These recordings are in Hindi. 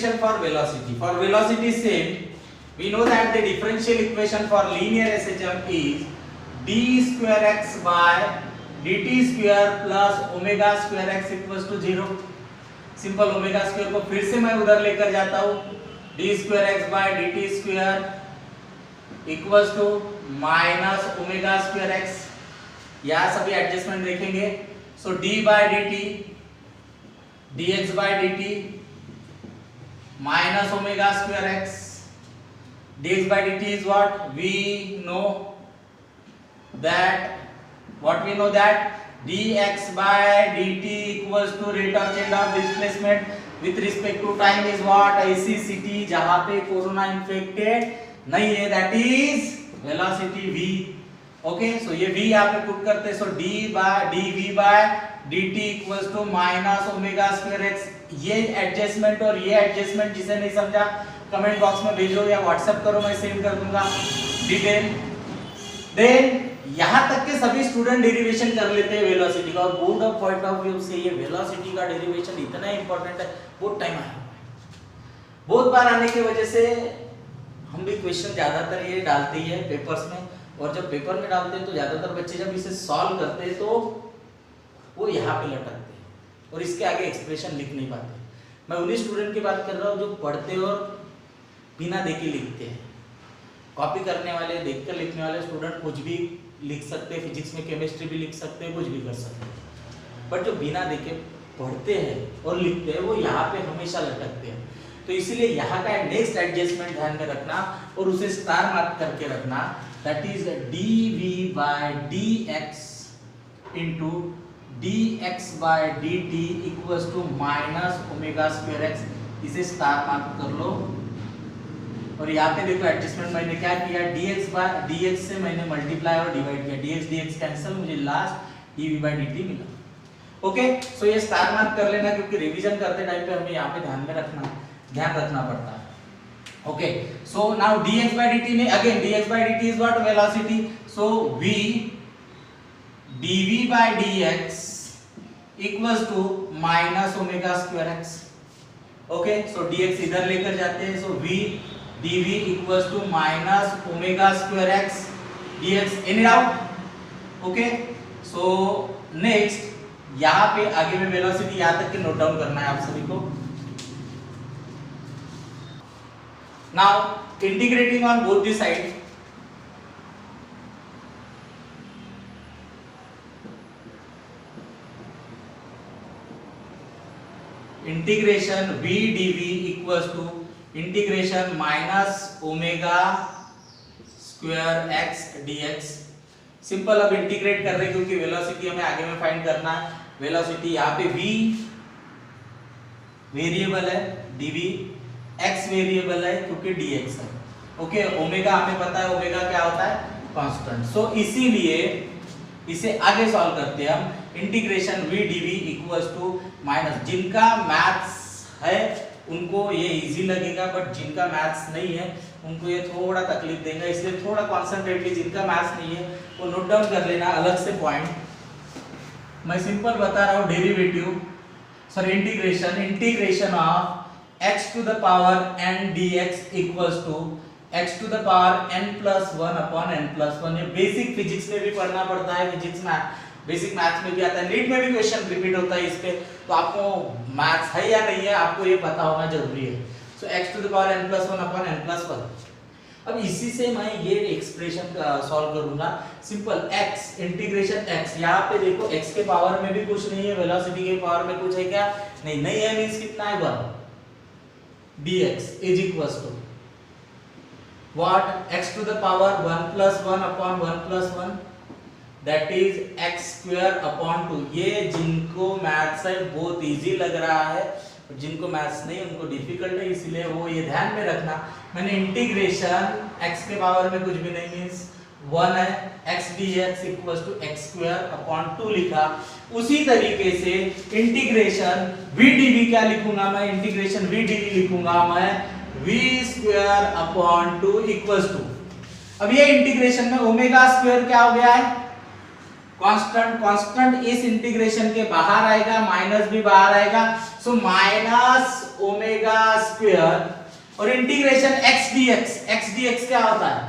equation for velocity. For velocity same, we know that the differential equation for linear SHM is d square x by dt square plus omega square x equals to 0. Simple omega square को फिर से मैं उधर लेकर जाता हूँ, D square X by D T square equals to minus omega square X. यहाँ सभी एडजस्टमेंट देखेंगे. So D by D T D X by D T minus omega square X. dx by dt is what we know that dx by dt equals to rate of change of displacement with respect to time is what ऐसी सिटी जहां पे कोरोना इन्फेक्टेड नहीं है, that is velocity v. Okay, so ये v यहाँ पे पुट करते हैं. So dv by dt equals to minus omega square x. ये एडजस्टमेंट और ये एडजस्टमेंट जिसे नहीं समझा कमेंट बॉक्स में भेजो या व्हाट्सएप करो, मैं सेंड कर दूंगा डिटेल. देन यहां तक के सभी स्टूडेंट डेरिवेशन कर लेते हैं वेलोसिटी का, और board of point of view से ये वेलोसिटी का डेरिवेशन इतना इंपॉर्टेंट है. बहुत टाइम आया, बहुत बार आने की वजह से हम भी क्वेश्चन ज्यादातर ये डालते ही है पेपर्स में, और जब पेपर में डालते हैं तो ज्यादातर बच्चे जब इसे सॉल्व करते हैं तो वो यहाँ पे लटकते हैं और इसके आगे एक्सप्रेशन लिख नहीं पाते. मैं उन्हीं स्टूडेंट की बात कर रहा हूँ जो पढ़ते और बिना देखे लिखते हैं. कॉपी करने वाले, देखकर लिखने वाले स्टूडेंट कुछ भी लिख सकते हैं, फिजिक्स में केमिस्ट्री भी लिख सकते हैं, कुछ भी कर सकते हैं. बट जो बिना देखे पढ़ते हैं और लिखते हैं वो यहाँ पे हमेशा लटकते हैं. तो इसीलिए यहाँ का नेक्स्ट एडजस्टमेंट ध्यान में रखना और उसे स्टार मार्क करके रखना. That is dv by dx into dx by dt equals to minus omega square x. इसे स्टार मार्क कर लो. और यहाँ पे देखो एडजस्टमेंट मैंने क्या किया, dx से मैंने मल्टीप्लाई और डिवाइड किया, dx कैंसिल, मुझे लास्ट dv by dt मिला. ओके, सो ये स्टार मार्क कर लेना क्योंकि रिवीजन करते टाइम पे हमें यहाँ पे ध्यान रखना पड़ता है. Okay, so now dx by dt में again dx by dt is what velocity. so v dv by dx equals to minus omega square x. Okay, so dx इधर लेकर जाते हैं. सो v dv equals to minus omega square x dx. Any doubt? Okay, so next यहाँ पे आगे में वेलोसिटी यहाँ तक के नोट डाउन करना है आप सभी को. Now integrating on both the side, integration v dv equals to integration minus omega square x dx. Simple, अब इंटीग्रेट कर रहे क्योंकि वेलोसिटी हमें आगे में फाइंड करना है. वेलोसिटी यहाँ पे v वेरिएबल है, dv x वेरिएबल है क्योंकि dx है. ओके, ओमेगा हमें पता है, ओमेगा क्या होता है, कांस्टेंट. सो इसीलिए इसे आगे सॉल्व करते हैं हम. Integration v dv equals to minus, जिनका मैथ्स है उनको ये इजी लगेगा, बट जिनका मैथ्स नहीं है उनको ये थोड़ा तकलीफ देगा. इसलिए थोड़ा कॉन्सेंट्रेटली जिनका मैथ्स नहीं है वो नोट डाउन कर लेना अलग से पॉइंट. मैं सिंपल बता रहा हूँ derivative, sorry integration of x to the power n dx equals to x to the power n plus 1 upon n plus 1. ये बेसिक फिजिक्स में भी पढ़ना पड़ता है, फिजिक्स में बेसिक मैथ्स में भी आता है, नीट में भी क्वेश्चन रिपीट होता है इस पे. तो आपको मैथ्स है या नहीं है आपको ये पता होना जरूरी है. So x to the power n plus 1 upon n plus 1. अब इसी से मैं ये एक्सप्रेशन सॉल्व करूंगा. सिंपल x इंटीग्रेशन x, यहाँ पे देखो x के पावर में भी कुछ नहीं है, वेलोसिटी के पावर में कुछ है क्या, नहीं है, मींस कितना है 1 dx is equals to what, x to the power 1 plus 1 upon 1 plus 1, that is x square upon 2. ये जिनको मैथ्स है बहुत इजी लग रहा है, जिनको मैथ्स नहीं उनको डिफिकल्ट है, इसलिए वो ये ध्यान में रखना. मैंने इंटीग्रेशन x के पावर में कुछ भी नहीं मींस 1 है, x dx equals to x square upon 2 लिखा. उसी तरीके से इंटीग्रेशन v dv क्या लिखूंगा मैं, इंटीग्रेशन v dv लिखूंगा मैं v square upon 2 equals to. अब ये इंटीग्रेशन में ओमेगा स्क्वायर क्या हो गया है, कांस्टेंट इस इंटीग्रेशन के बाहर आएगा, माइनस भी बाहर आएगा, सो माइनस ओमेगा स्क्वायर और इंटीग्रेशन x dx क्या होता है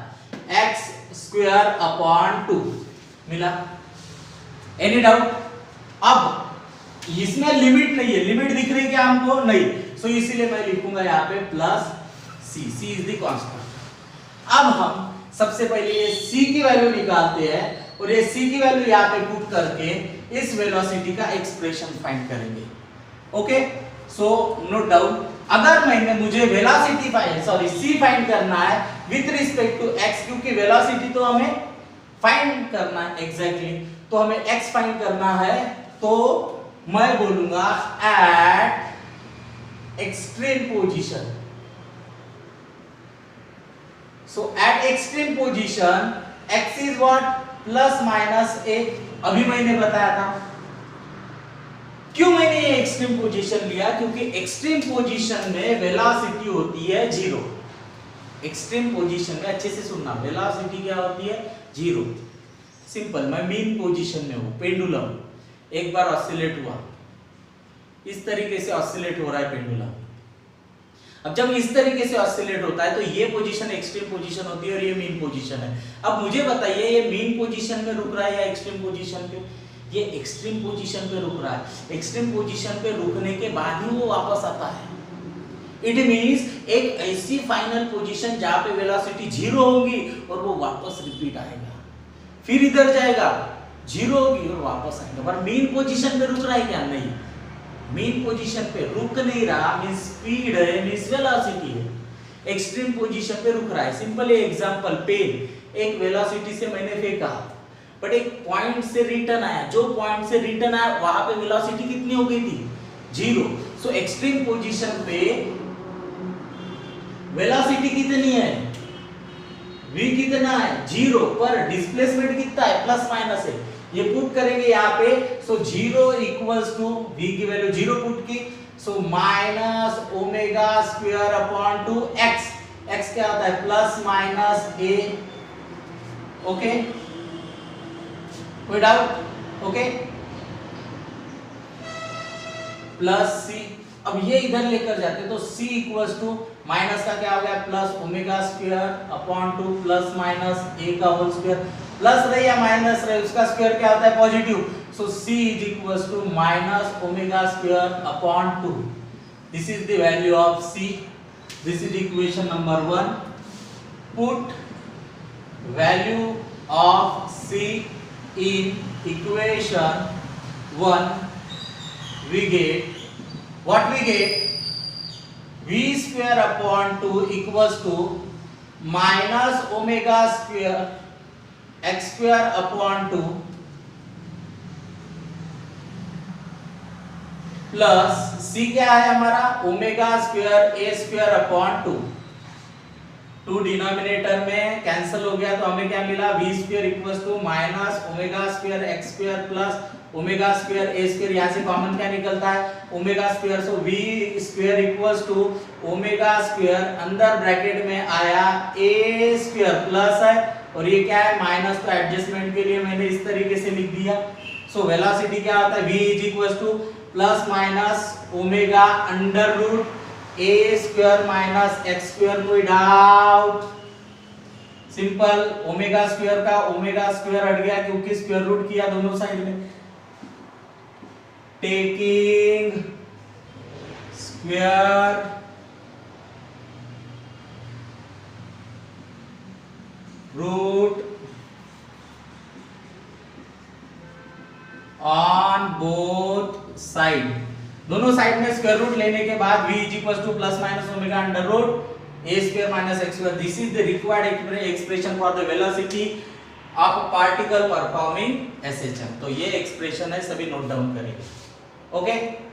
x स्क्वायर अपॉन 2 मिला। Any doubt? अब इसमें लिमिट नहीं है, लिमिट दिख रही क्या हमको? नहीं, सो इसीलिए मैं लिखूंगा यहाँ पे plus c is the constant. अब हम सबसे पहले ये c की वैल्यू निकालते हैं और ये c की वैल्यू यहाँ पे पुट करके इस वेलोसिटी का एक्सप्रेशन फाइंड करेंगे। ओके, सो नो डाउट, अगर मुझे वेलोसिटी c फाइंड करना है विथ रिस्पेक्ट टू x, क्योंकि वेलोसिटी तो हमें फाइंड करना है एग्जैक्टली, तो हमें x फाइंड करना है, तो मैं बोलूंगा eight extreme position. So at extreme position x is what? Plus minus a। अभी मैंने बताया था। क्यों मैंने ये एक्सट्रीम पोजीशन लिया? क्योंकि एक्सट्रीम पोजीशन में वेलोसिटी होती है 0। एक्सट्रीम पोजीशन में अच्छे से सुनना, वेलोसिटी क्या होती है? 0। सिंपल, मैं मीन पोजीशन में हूं, पेंडुलम एक बार ऑसिलेट हुआ, इस तरीके से ऑसिलेट हो रहा है पेंडुलम। अब जब इस तरीके से ऑसिलेट होता है तो ये पोजीशन एक्सट्रीम पोजीशन होती है और ये मीन पोजीशन है। अब मुझे बताइए ये मीन पोजीशन में रुक रहा है या एक्सट्रीम पोजीशन पे? ये एक्सट्रीम पोजीशन पे रुक रहा है। एक्सट्रीम पोजीशन पे रुकने के बाद ही वो वापस आता है। इट मींस एक ऐसी फाइनल पोजीशन जहां पे वेलोसिटी 0 होगी और वो वापस रिपीट आएगा, फिर इधर जाएगा, 0 होगी और वापस आएगा। पर मीन पोजीशन पे रुक रहा है क्या? नहीं, मीन पोजीशन पे रुक नहीं रहा, मींस स्पीड है, मींस वेलोसिटी है। एक्सट्रीम पोजीशन पे रुक रहा है। सिंपल एग्जांपल, पेन एक वेलोसिटी से मैंने फेंका, बट एक पॉइंट से रिटर्न आया, जो पॉइंट से रिटर्न आया वहां पे वेलोसिटी कितनी हो गई थी? 0। सो एक्सट्रीम पोजीशन पे वेलोसिटी कितनी है? v कितना है? 0, पर डिस्प्लेसमेंट कितना है? प्लस माइनस है। ये पुट करेंगे यहाँ पे, सो 0 इक्वल्स टू v की वैल्यू 0 पुट की, so minus omega square upon 2 x। x क्या होता है? Plus minus a। ओके, कोई डाउट? Okay, plus c। अब ये इधर लेकर जाते तो c इक्वल्स टू माइनस का क्या हो गया? Plus omega square upon 2 plus minus a का होल स्क्वायर। प्लस रहे या माइनस रहे, उसका स्क्वायर क्या होता है? Positive. So c is equals to minus omega square upon 2। This is the value of c। This is equation number 1। Put value of c in equation 1, we get what? We get v square upon 2 equals to minus omega square x square upon 2 plus c क्या है हमारा? Omega square a square upon 2। 2 denominator में कैंसिल हो गया तो हमें क्या मिला? v square equals to minus omega square x square plus omega square a square. यहां से कॉमन क्या निकलता है? Omega square. So v square equals to omega square, अंदर ब्रैकेट में आया a स्क्वायर प्लस है और ये क्या है? माइनस। तो एडजस्टमेंट के लिए मैंने इस तरीके से लिख दिया। सो वेलोसिटी क्या होता है? v is equals to plus minus omega under root a square minus x square. कोई डाउट? सिंपल, ओमेगा स्क्वायर का ओमेगा स्क्वायर हट गया क्योंकि स्क्वायर रूट किया दोनों साइड में। Taking square root on both side, दोनों साइड में स्क्वायर रूट लेने के बाद v is equal to plus minus omega under root a square minus x square. This is the required expression for the velocity of a particle performing SHM। तो ये एक्सप्रेशन है, सभी नोट डाउन करेंगे। ओके।